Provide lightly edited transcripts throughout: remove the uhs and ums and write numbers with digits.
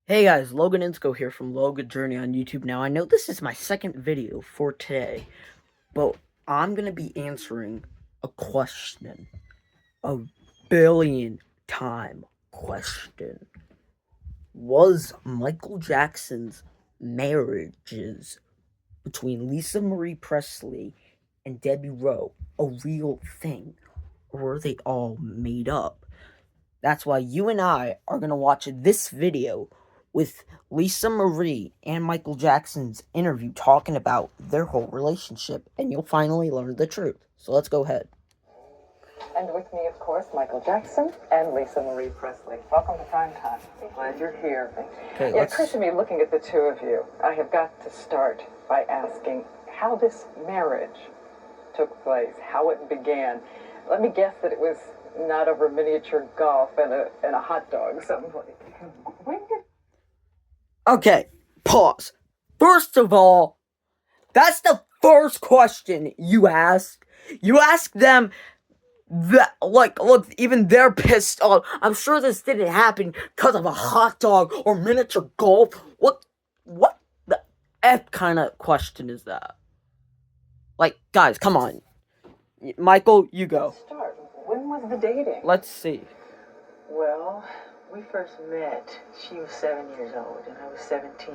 Hey guys, Logan Insco here from Logan Journey on YouTube. Now, I know this is my second video for today, but I'm going to be answering a question. A billion time question. Was Michael Jackson's marriages between Lisa Marie Presley and Debbie Rowe a real thing? Or were they all made up? That's why you and I are going to watch this video with Lisa Marie and Michael Jackson's interview talking about their whole relationship, and you'll finally learn the truth. So let's go ahead. And with me, of course, Michael Jackson and Lisa Marie Presley. Welcome to Prime Time. Glad you're here. Okay, It occurs to me, looking at the two of you, I have got to start by asking how this marriage took place, how it began. Let me guess that it was not over miniature golf and a hot dog someplace. When did... Okay, pause. First of all, that's the first question you ask. You ask them that, look, even they're pissed off. I'm sure this didn't happen because of a hot dog or miniature golf. What the F kind of question is that? Like, guys, come on. Michael, you go. Let's start. When was the dating? Let's see. Well, we first met, she was 7 years old and I was 17.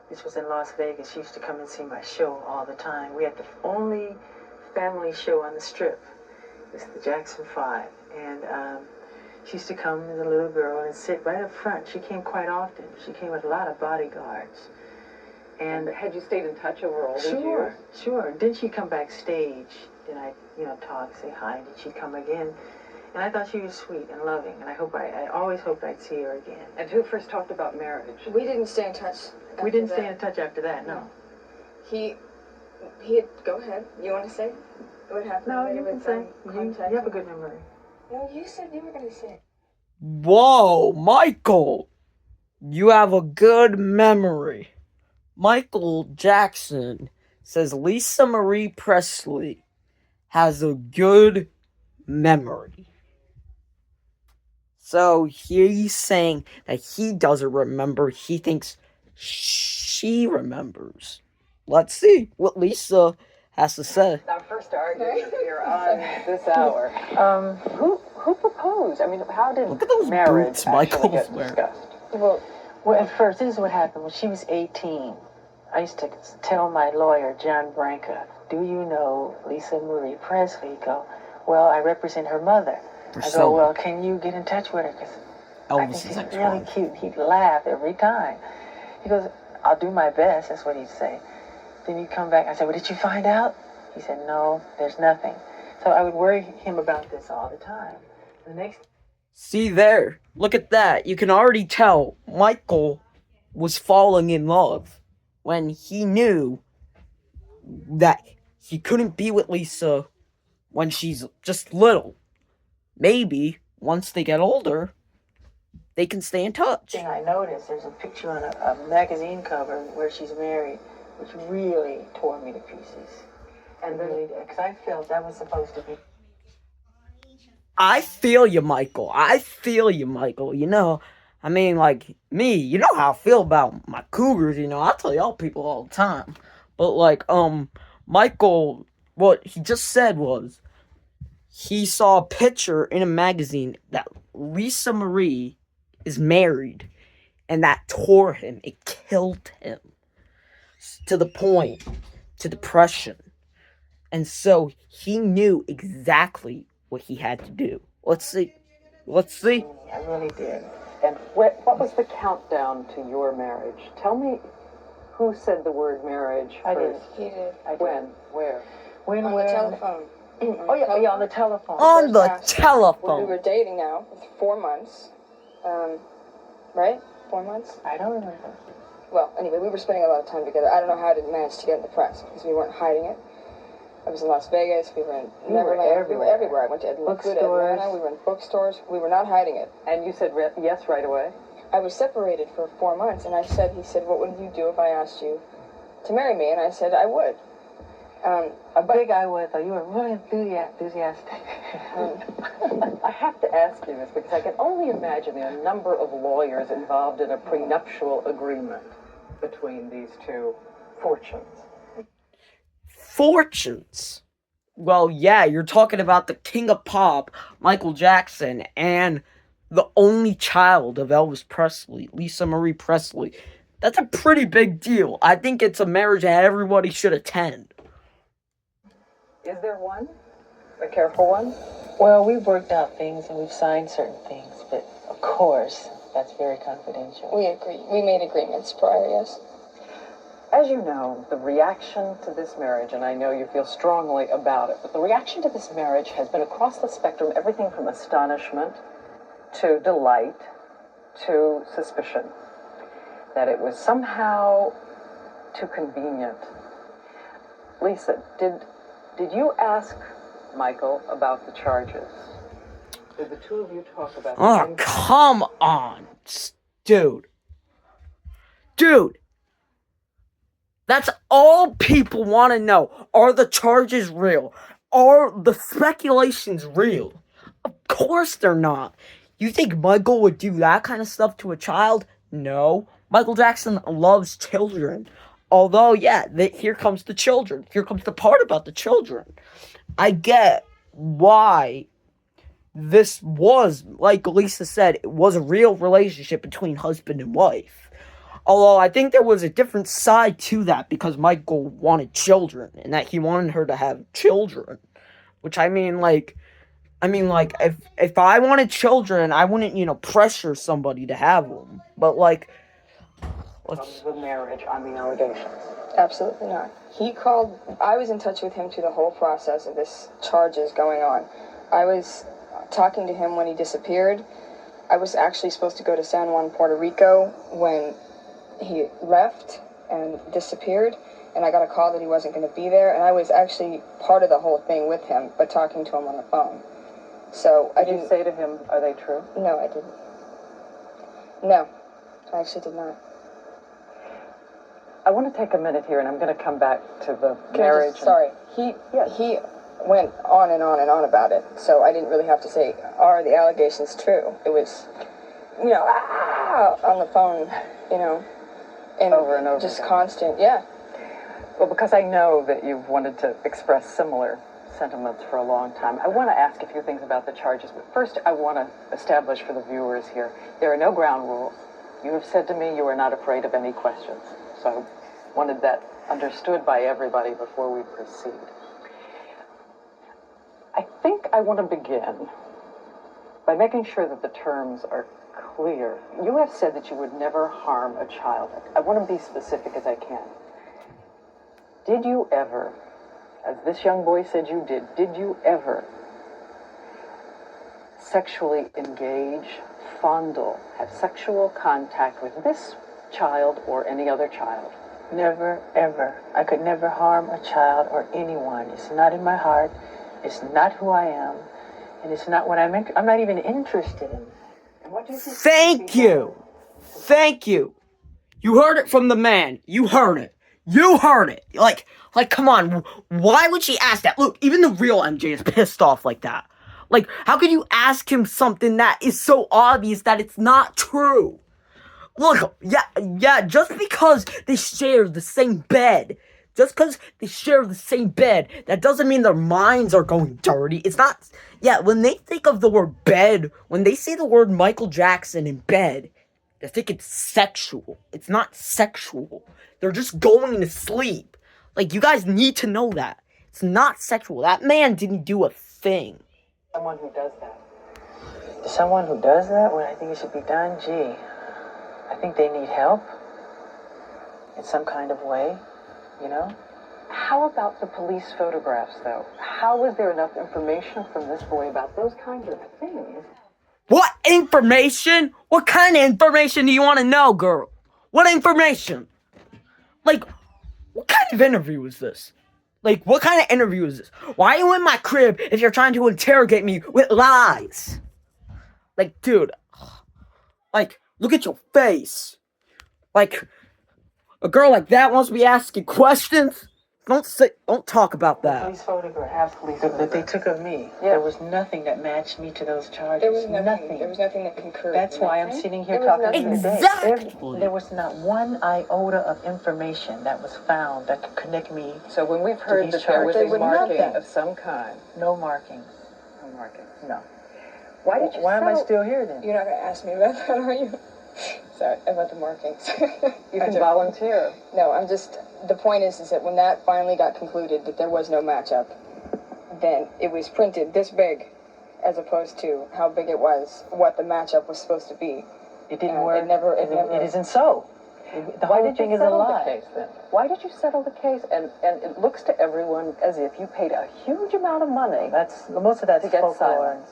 This was in Las Vegas. She used to come and see my show all the time. We had the only family show on the Strip. It's the Jackson 5. And she used to come as a little girl and sit right up front. She came quite often. She came with a lot of bodyguards. And had you stayed in touch over all these years? Sure. Then she'd come backstage. Then I'd, talk, say hi. Then she'd come again. And I thought she was sweet and loving. And I always hoped I'd see her again. And who first talked about marriage? We didn't stay in touch. We didn't stay in touch after that, no. He had, go ahead. You want to say what happened? No, you can say. You have a good memory. No, you said you were going to say. Whoa, Michael! You have a good memory. Michael Jackson says Lisa Marie Presley has a good memory. So he's saying that he doesn't remember. He thinks she remembers. Let's see what Lisa has to say. Our first argument here on this hour. Who proposed? I mean, how did Look at those marriage boots actually Michael's get wearing. discussed? Well, at first, this is what happened. When she was 18, I used to tell my lawyer, John Branca, do you know Lisa Marie Presley? He'd go, well, I represent her mother. I go, well, can you get in touch with her? Because I think she's really cute. He'd laugh every time. He goes, I'll do my best. That's what he'd say. Then he'd come back. I said, well, did you find out? He said, no, there's nothing. So I would worry him about this all the time. The next... See there, look at that. You can already tell Michael was falling in love when he knew that he couldn't be with Lisa when she's just little. Maybe once they get older, they can stay in touch. Thing I noticed, there's a picture on a magazine cover where she's married, which really tore me to pieces. And really, because I felt that was supposed to be... I feel you, Michael. You know, I mean, like, me, you know how I feel about my cougars, I tell y'all people all the time. But, Michael, what he just said was, he saw a picture in a magazine that Lisa Marie is married, and that tore him. It killed him. To the point, to depression. And so, he knew exactly what he had to do. Let's see. I really did. And what was the countdown to your marriage? Tell me who said the word marriage first. I did. He did. When? Where? When, On where? the telephone. Oh, yeah, on the telephone. On the When we telephone. were dating now, it's 4 months. Right? 4 months? I don't remember. Well, anyway, we were spending a lot of time together. I don't know how I didn't manage to get in the press because we weren't hiding it. I was in Las Vegas. We were in Neverland. We were everywhere. I went to Atlanta. We were in bookstores. We were not hiding it. And you said yes right away? I was separated for 4 months, and he said, what would you do if I asked you to marry me? And I said, I would. How big I was, though. You were really enthusiastic. I have to ask you this because I can only imagine there are a number of lawyers involved in a prenuptial agreement between these two fortunes. Fortunes? Well, yeah, you're talking about the king of pop, Michael Jackson, and the only child of Elvis Presley, Lisa Marie Presley. That's a pretty big deal. I think it's a marriage that everybody should attend. Is there one? A careful one? Well, we've worked out things and we've signed certain things, but of course, that's very confidential. We made agreements prior, yes. As you know, the reaction to this marriage, and I know you feel strongly about it, but the reaction to this marriage has been across the spectrum, everything from astonishment to delight to suspicion. That it was somehow too convenient. Lisa, did you ask Michael about the charges? Did the two of you talk about Oh, come on, dude. Dude. That's all people want to know. Are the charges real? Are the speculations real? Of course they're not. You think Michael would do that kind of stuff to a child? No. Michael Jackson loves children. Although, yeah, here comes the children. Here comes the part about the children. I get why this was, like Lisa said, it was a real relationship between husband and wife. Although I think there was a different side to that because Michael wanted children and that he wanted her to have children. Which I mean, if I wanted children, I wouldn't, pressure somebody to have them. But from the marriage on the allegations? Absolutely not. He called, I was in touch with him through the whole process of this charges going on. I was talking to him when he disappeared. I was actually supposed to go to San Juan, Puerto Rico when he left and disappeared, and I got a call that he wasn't going to be there, and I was actually part of the whole thing with him, but talking to him on the phone. So I didn't say to him, are they true? No, I didn't. No, I actually did not. I want to take a minute here, and I'm going to come back to the marriage. He went on and on and on about it, so I didn't really have to say, are the allegations true? It was, on the phone, and over and over just again. Constant, yeah. Well, because I know that you've wanted to express similar sentiments for a long time, I want to ask a few things about the charges. But first, I want to establish for the viewers here, there are no ground rules. You have said to me you are not afraid of any questions. So I wanted that understood by everybody before we proceed. I think I want to begin by making sure that the terms are clear. You have said that you would never harm a child. I want to be specific as I can. Did you ever, as this young boy said you did you ever sexually engage, fondle, have sexual contact with this child or any other child? Never, ever. I could never harm a child or anyone. It's not in my heart. It's not who I am. And it's not what I'm not even interested in. And what do you think? Thank you. Thank you. You heard it from the man. You heard it. You heard it. Like, come on. Why would she ask that? Look, even the real MJ is pissed off like that. Like, how could you ask him something that is so obvious that it's not true? Look, yeah, just because they share the same bed, that doesn't mean their minds are going dirty. It's not, when they think of the word bed, when they say the word Michael Jackson in bed, they think it's sexual. It's not sexual. They're just going to sleep. Like, you guys need to know that. It's not sexual. That man didn't do a thing. Someone who does that. Someone who does that? Well, I think it should be done. Gee, I think they need help in some kind of way, How about the police photographs, though? How was there enough information from this boy about those kinds of things? What information? What kind of information do you want to know, girl? What information? Like, what kind of interview is this? Like, what kind of interview is this? Why are you in my crib if you're trying to interrogate me with lies? Like, dude. Like, look at your face. Like, a girl like that wants to be asking questions? don't talk about The that. police photographs that they took of me. Yeah. There was nothing that matched me to those charges. There was nothing. There was nothing that concurred. That's why I'm sitting here There was talking to you today. Exactly. There was not one iota of information that was found that could connect me. So when we've heard these that there was charges. a marking Nothing. of some kind, No marking. no marking. No. Why did you Why am I settle- still here then? You're not going to ask me about that, are you? Sorry, about the markings. You can volunteer. No, I'm just, the point is that when that finally got concluded that there was no matchup, then it was printed this big, as opposed to how big it was, what the matchup was supposed to be. It didn't And work. it It isn't so. The Why whole did you thing is a settle lie. the case then? Why did you settle the case? And it looks to everyone as if you paid a huge amount of money. Most of that's To get folklore. silence.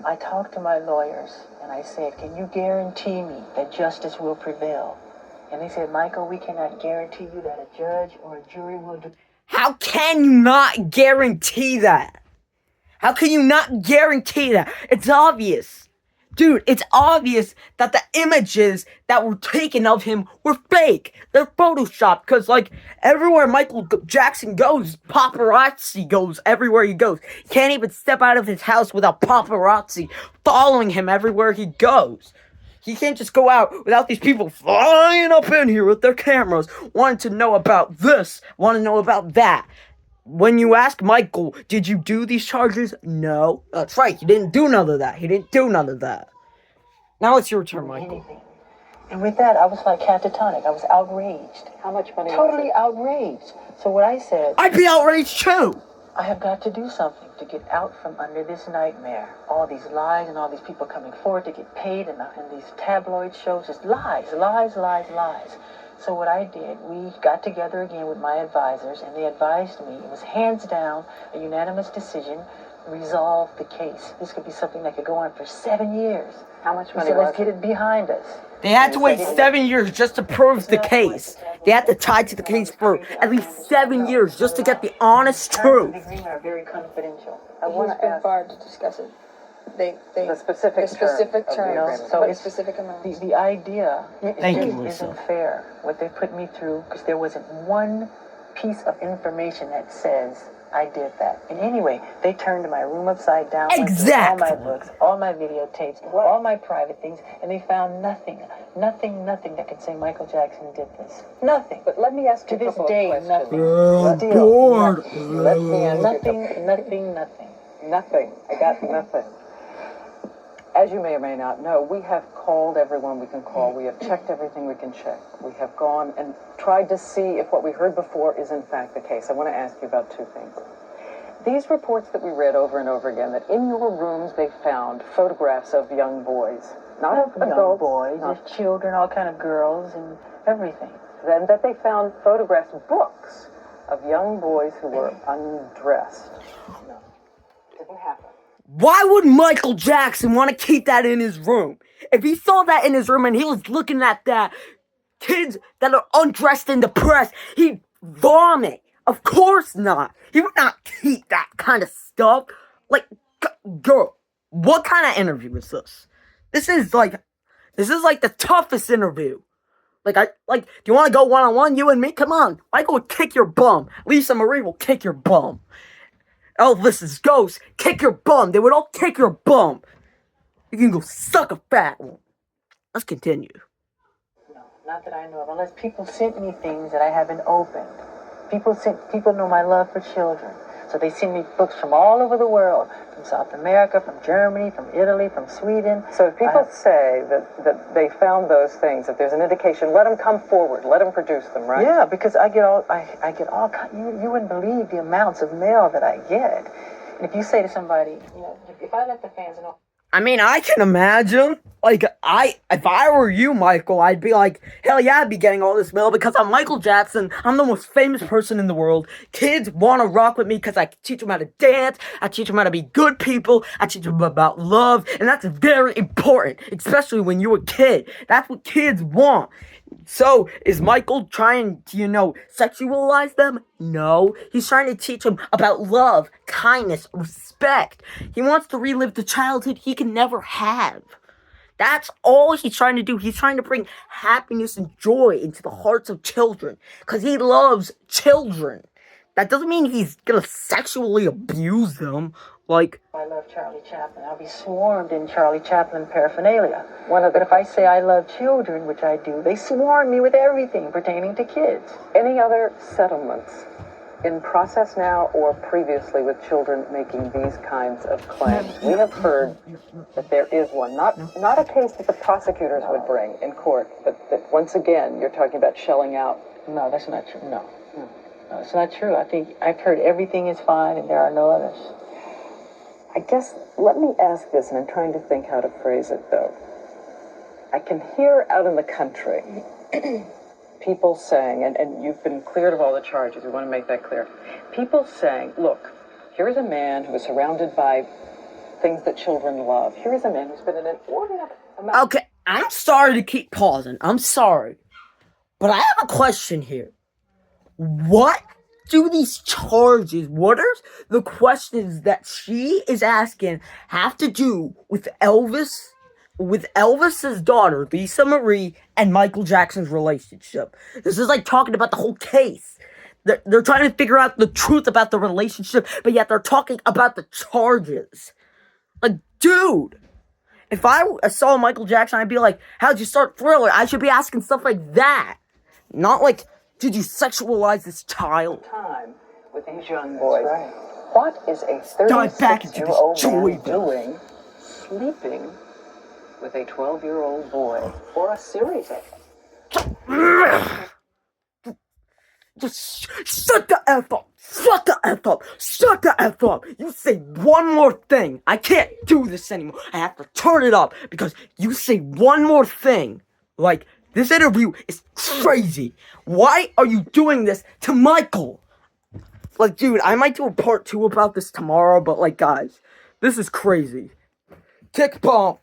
I talked to my lawyers and I said, can you guarantee me that justice will prevail? And they said, Michael, we cannot guarantee you that a judge or a jury will do. How can you not guarantee that? How can you not guarantee that? It's obvious. Dude, it's obvious that the images that were taken of him were fake. They're photoshopped because, like, everywhere Michael Jackson goes, paparazzi goes everywhere he goes. He can't even step out of his house without paparazzi following him everywhere he goes. He can't just go out without these people flying up in here with their cameras, wanting to know about this, wanting to know about that. When you ask Michael, did you do these charges? No. That's right, he didn't do none of that. He didn't do none of that. Now it's your turn, Michael. Anything. And with that, I was like catatonic. I was outraged. How much money Totally was outraged. So what I said, I'd be outraged too. I have got to do something to get out from under this nightmare. All these lies and all these people coming forward to get paid and these tabloid shows. Just lies, lies, lies, lies. So what I did, we got together again with my advisors, and they advised me, it was hands down, a unanimous decision, resolve the case. This could be something that could go on for 7 years. How much We money said, was let's get it behind us. They had to wait 7 years just to prove the case. They had to tie to the case for at least 7 years just to get the honest The truth. agreement are very confidential. I want He's to been ask barred to discuss it. the specific terms, agreement. so What it's specific amounts. The idea Thank you, Lisa. isn't fair, what they put me through, because there wasn't one piece of information that says I did that. And anyway, they turned my room upside down, went through Exactly. all my books, all my videotapes, all my private things, and they found nothing that could say Michael Jackson did this. Nothing. But let me ask you To a this couple day, of questions. nothing. I'm Still, bored. Let me ask you a Nothing. Nothing. I got nothing. As you may or may not know, we have called everyone we can call. We have checked everything we can check. We have gone and tried to see if what we heard before is in fact the case. I want to ask you about two things. These reports that we read over and over again, that in your rooms they found photographs of young boys, not of Young adults, boys, not- there's children, all kind of girls, and everything. then that they found photographs, books of young boys who were undressed. No, didn't happen. Why would Michael Jackson want to keep that in his room? If he saw that in his room and he was looking at that, kids that are undressed and depressed, he'd vomit. Of course not. He would not keep that kind of stuff. Like, girl, what kind of interview is this? This is like the toughest interview. Do you want to go one-on-one, you and me? Come on. Michael will kick your bum. Lisa Marie will kick your bum. Elvis's ghost, kick your bum. They would all kick your bum. You can go suck a fat one. Let's continue. No, not that I know of, unless people sent me things that I haven't opened. People know my love for children. So they send me books from all over the world, from South America, from Germany, from Italy, from Sweden. So if people say that they found those things, that there's an indication, let them come forward, let them produce them, right? Yeah, because I get all you wouldn't believe the amounts of mail that I get. And if you say to somebody, you know, if I let the fans know. I mean, I can imagine. If I were you, Michael, I'd be like, hell yeah, I'd be getting all this mail because I'm Michael Jackson. I'm the most famous person in the world. Kids want to rock with me because I teach them how to dance. I teach them how to be good people. I teach them about love. And that's very important, especially when you're a kid. That's what kids want. So, is Michael trying to, sexualize them? No. He's trying to teach them about love, kindness, respect. He wants to relive the childhood he can never have. That's all he's trying to do. He's trying to bring happiness and joy into the hearts of children. Because he loves children. That doesn't mean he's gonna sexually abuse them. Like, I love Charlie Chaplin. I'll be swarmed in Charlie Chaplin paraphernalia. But if I say I love children, which I do, they swarm me with everything pertaining to kids. Any other settlements in process now or previously with children making these kinds of claims? We have heard that there is one, not a case that the prosecutors would bring in court, but that once again you're talking about shelling out. No, that's not true. No, it's not true. I think I've heard everything is fine and there are no others. I guess, let me ask this, and I'm trying to think how to phrase it, though. I can hear out in the country people saying, and you've been cleared of all the charges, we want to make that clear. People saying, look, here is a man who is surrounded by things that children love. Here is a man who's been in an inordinate amount... okay, I'm sorry to keep pausing. I'm sorry. But I have a question here. What do these charges, what are the questions that she is asking have to do with Elvis's daughter, Lisa Marie, and Michael Jackson's relationship? This is like talking about the whole case. They're trying to figure out the truth about the relationship, but yet they're talking about the charges. Like, dude, if I saw Michael Jackson, I'd be like, how'd you start Thriller? I should be asking stuff like that. Not like, did you sexualize this child? Time with these young boys. Right. What is a 36-year-old man doing sleeping with a 12-year-old boy, or a series of them? Just shut the F up! Shut the F up! Shut the F up! You say one more thing, I can't do this anymore. I have to turn it up because you say one more thing. Like, this interview is crazy. Why are you doing this to Michael? Like, dude, I might do a part 2 about this tomorrow, but like, guys, this is crazy. Kick bomb.